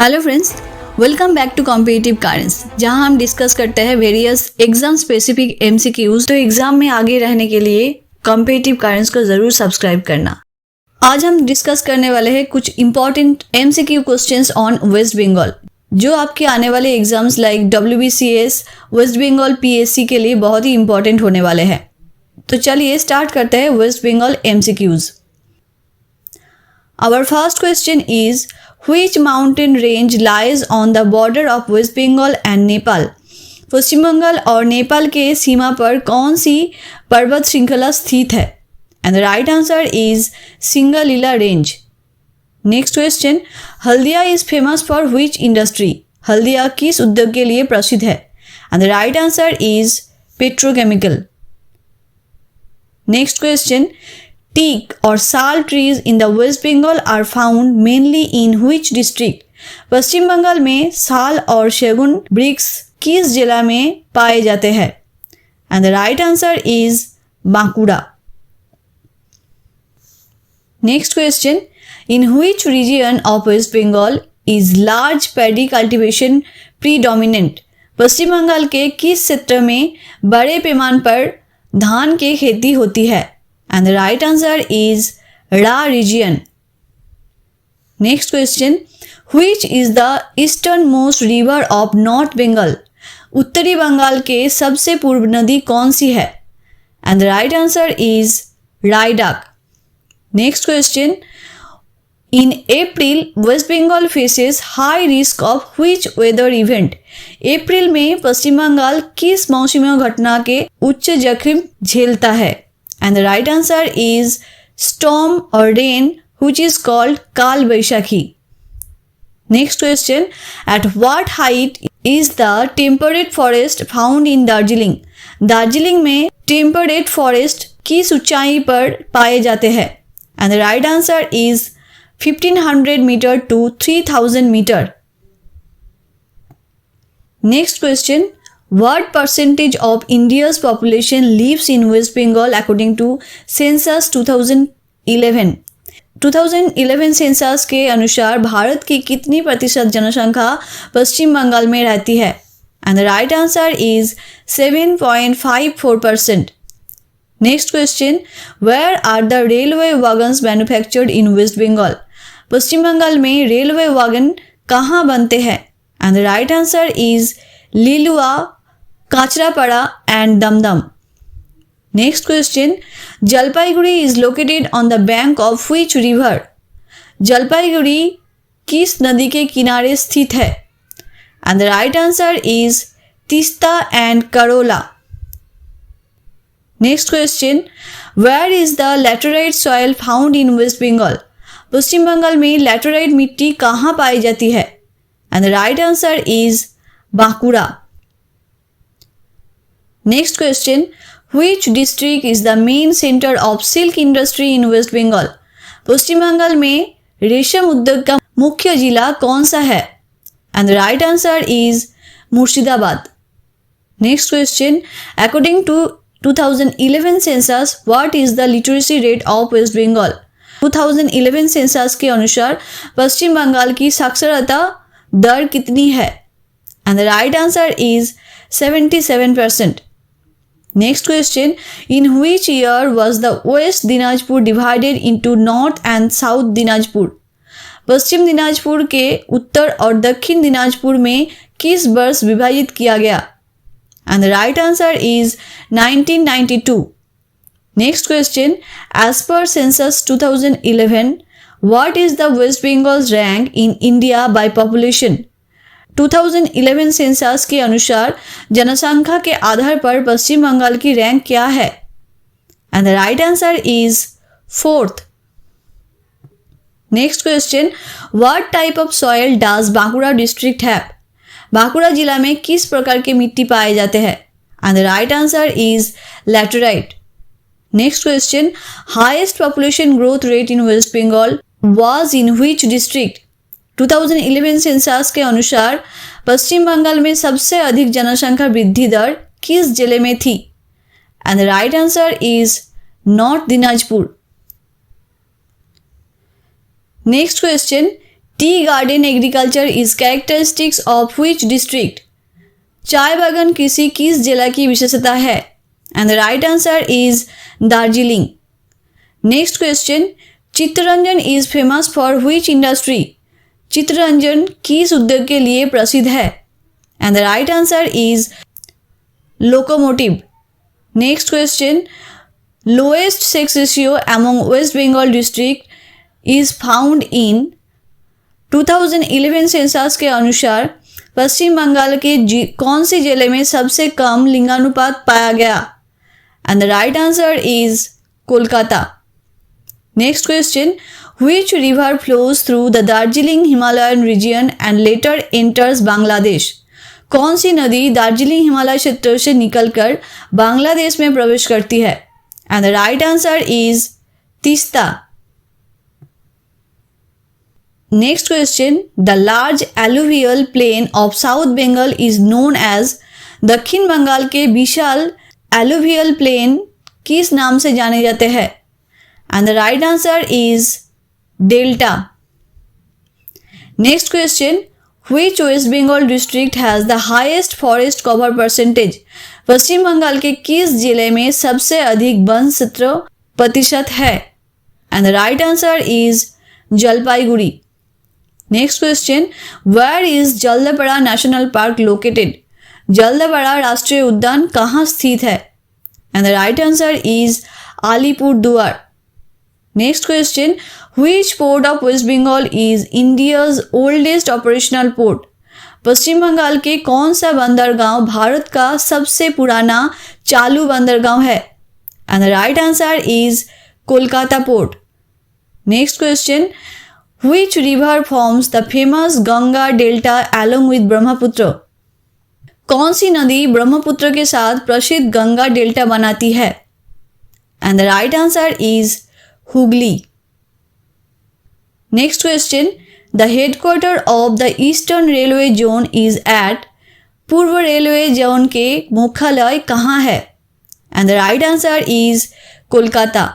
Hello friends, welcome back to competitive currents, जहां हम discuss करते हैं वेरियस एग्जाम स्पेसिफिक एमसीक्यूज। तो एग्जाम में आगे रहने के लिए कॉम्पिटिटिव करेंट्स को जरूर सब्सक्राइब करना। आज हम डिस्कस करने वाले हैं कुछ important MCQ questions on West Bengal, जो आपके आने वाले exams like WBCS, West Bengal PSC के लिए बहुत ही इंपॉर्टेंट होने वाले हैं। तो चलिए स्टार्ट करते हैं West Bengal MCQs. Our first question is, which mountain range lies on the border of West Bengal and Nepal? पश्चिम बंगाल और नेपाल के सीमा पर कौन सी पर्वत श्रृंखला स्थित है? And the right answer is Singalila Range. Next question, Haldia is famous for which industry? Haldia किस उद्योग के लिए प्रसिद्ध है? And the right answer is petrochemical. Next question, teak or sal trees in the West Bengal are found mainly in which district? पश्चिम बंगाल में साल और शगुन वृक्ष किस जिला में पाए जाते हैं? And the right answer is Bankura. Next question, in which region of West Bengal is large paddy cultivation predominant? पश्चिम बंगाल के किस क्षेत्र में बड़े पैमाने पर धान की खेती होती है? And the right answer is Ra region. Next question, which is the easternmost river of North Bengal? उत्तरी बंगाल के सबसे पूर्व नदी कौन सी है? And the right answer is Raidak. Next question, in April, West Bengal faces high risk of which weather event? अप्रैल में पश्चिम बंगाल किस मौसमी घटना के उच्च जोखिम झेलता है? And the right answer is storm or rain, which is called Kal Baishakhi. Next question, at what height is the temperate forest found in Darjeeling? Darjeeling में temperate forest किस ऊंचाई पर पाए जाते हैं? And the right answer is 1500 meter to 3000 meter. Next question, what percentage of India's population lives in West Bengal according to Census 2011? 2011 census के अनुसार भारत की कितनी प्रतिशत जनसंख्या पश्चिम बंगाल में रहती है? And the right answer is 7.54%. Next question, where are the railway wagons manufactured in West Bengal? पश्चिम बंगाल में रेलवे वैगन कहाँ बनते हैं? And the right answer is Liluah, काचरापाड़ा and Dumdum. Next question, Jalpaiguri is located on the bank of which river? Jalpaiguri किस नदी के किनारे स्थित है? And the right answer is Teesta and Corolla. Next question, where is the laterite soil found in West Bengal? पश्चिम बंगाल में laterite मिट्टी कहाँ पाई जाती है? And the right answer is Bankura. Next question, which district is the main center of silk industry in West Bengal? पश्चिम बंगाल में रेशम उद्योग का मुख्य जिला कौन सा है? And the right answer is Murshidabad. Next question, according to 2011 census, what is the literacy rate of West Bengal? 2011 census के अनुसार पश्चिम बंगाल की साक्षरता दर कितनी है? And the right answer is 77%. Next question, in which year was the West Dinajpur divided into North and South Dinajpur? Paschim Dinajpur के उत्तर और दक्षिण दिनाजपुर में किस वर्ष विभाजित किया गया? And the right answer is 1992. Next question, as per census 2011, what is the West Bengal's rank in India by population? 2011 census के अनुसार जनसंख्या के आधार पर पश्चिम बंगाल की रैंक क्या है? And the right answer is 4th. Next question, what type of soil does Bankura district have? Bankura जिला में किस प्रकार के मिट्टी पाए जाते हैं? And the right answer is laterite. Next question, highest population growth rate in West Bengal was in which district? 2011 census के अनुसार पश्चिम बंगाल में सबसे अधिक जनसंख्या वृद्धि दर किस जिले में थी? And the right answer is North Dinajpur. Next question, tea garden agriculture is characteristics of which district? चाय बागान कृषि किस जिला की विशेषता है? And the right answer is Darjeeling. Next question, Chittaranjan is famous for which industry? Chittaranjan किस उद्योग के लिए प्रसिद्ध है? And the right answer is locomotive. Next question, lowest sex ratio among West Bengal district is found in 2011 census के अनुसार पश्चिम बंगाल के कौन से जिले में सबसे कम लिंगानुपात पाया गया? And the right answer is Kolkata. Next question, which river flows through the Darjeeling Himalayan region and later enters Bangladesh? कौन सी नदी दार्जिलिंग हिमालय क्षेत्र से निकलकर बांग्लादेश में प्रवेश करती है? And the right answer is Teesta. Next question, the large alluvial plain of South Bengal is known as? दक्षिण बंगाल के विशाल एलुवियल प्लेन किस नाम से जाने जाते हैं? And the right answer is delta. Next question, which West Bengal district has the highest forest cover percentage? पश्चिम बंगाल के किस जिले में सबसे अधिक वन क्षेत्र प्रतिशत है? And the right answer is Jalpaiguri. Next question, where is Jaldapara national park located? Jaldapara राष्ट्रीय उद्यान कहाँ स्थित है? And the right answer is Alipurduar. Next question, which port of waste Bengal is India's oldest operational port? पश्चिम बंगाल के कौन सा बंदरगांव भारत का सबसे पुराना चालू बंदरगांव है? And the right answer is Kolkata port. Next question, which river forms the famous Ganga delta along with Brahmaputra? कौन सी नदी ब्रह्मपुत्र के साथ प्रसिद्ध गंगा डेल्टा बनाती है? And the right answer is Hooghly. Next question, the headquarter of the eastern railway zone is at? पूर्व railway zone के मुख्यालय कहाँ है? And the right answer is Kolkata.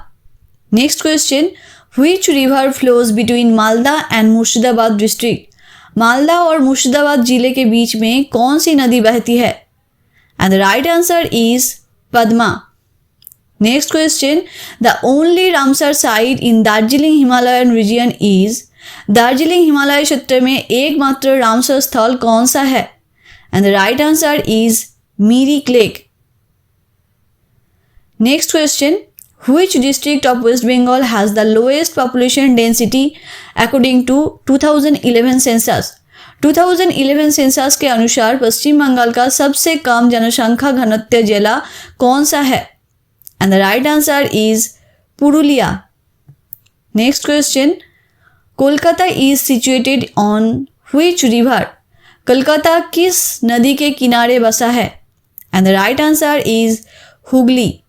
Next question, which river flows between Malda and Murshidabad district? Malda और मुर्शिदाबाद जिले के बीच में कौन सी नदी बहती है? And the right answer is Padma. Next question, the only Ramsar site in Darjeeling Himalayan region is? Darjeeling Himalaya क्षेत्र में एकमात्र रामसर स्थल कौन सा है? And the right answer is Mirik lake. Next question, which district of waste Bengal has the lowest population density according to 2011 सेंसस? 2011 census के अनुसार पश्चिम बंगाल का सबसे कम जनसंख्या घनत्व जिला कौन सा है? And the right answer is Purulia. Next question, Kolkata is situated on which river? Kolkata किस नदी के किनारे बसा है? And the right answer is Hooghly.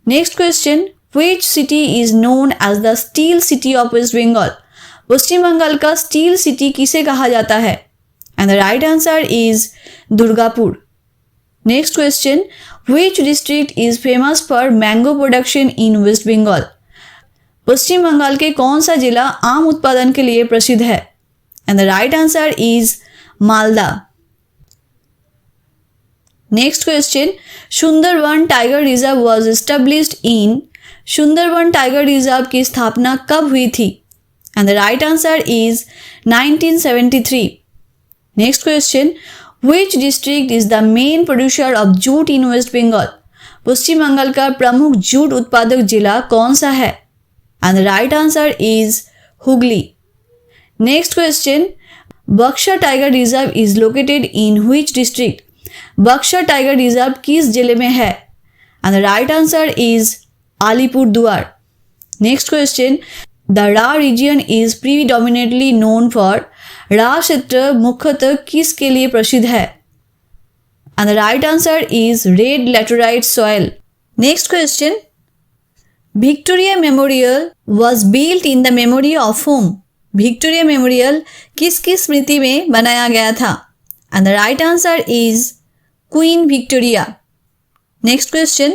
Next question, which city is known as the steel city of waste Bengal? Paschim Bengal का स्टील सिटी किसे कहा जाता है? And the right answer is Durgapur. Next question, which district is famous for mango production in west Bengal? Paschim Bengal के कौन सा जिला आम उत्पादन के लिए प्रसिद्ध है? And the right answer is Malda. Next question, Sundarban tiger reserve was established in? Sundarban tiger reserve की स्थापना कब हुई थी? And the right answer is 1973। Next question, which district is the main producer of jute in west Bengal? Paschim Bengal का प्रमुख jute उत्पादक जिला कौन सा है? And the right answer is Hooghly. Next question, Buxar tiger reserve is located in which district? Buxar tiger reserve किस जिले में है? And the right answer is Alipurduar. Next question, the Rarh region is predominantly known for? Rarh क्षेत्र मुख्यतः किसके लिए प्रसिद्ध है? And the right answer is red laterite soil. Next question, Victoria memorial was built in the memory of whom? Victoria memorial किसकी स्मृति में बनाया गया था? And the right answer is queen Victoria. Next question,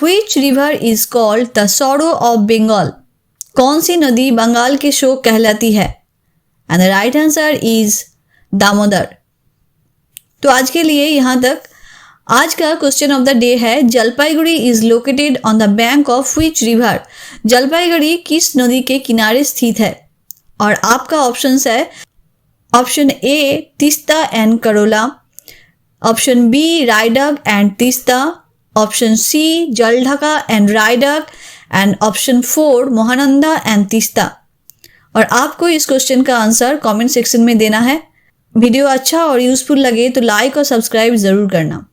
which river is called the sorrow of Bengal? कौन सी नदी बंगाल के शोक कहलाती है? And the right answer is Damodar. तो आज के लिए यहाँ तक। आज का क्वेश्चन ऑफ द डे है Jalpaiguri is located on the bank of which river. Jalpaiguri किस नदी के किनारे स्थित है? और आपका ऑप्शंस है option A Teesta and Karala, option B Raidak and Teesta, option C Jaldhaka and Raidak and option 4 Mahananda and Teesta. और आपको इस क्वेश्चन का आंसर कमेंट सेक्शन में देना है। वीडियो अच्छा और यूजफुल लगे तो लाइक और सब्सक्राइब जरूर करना।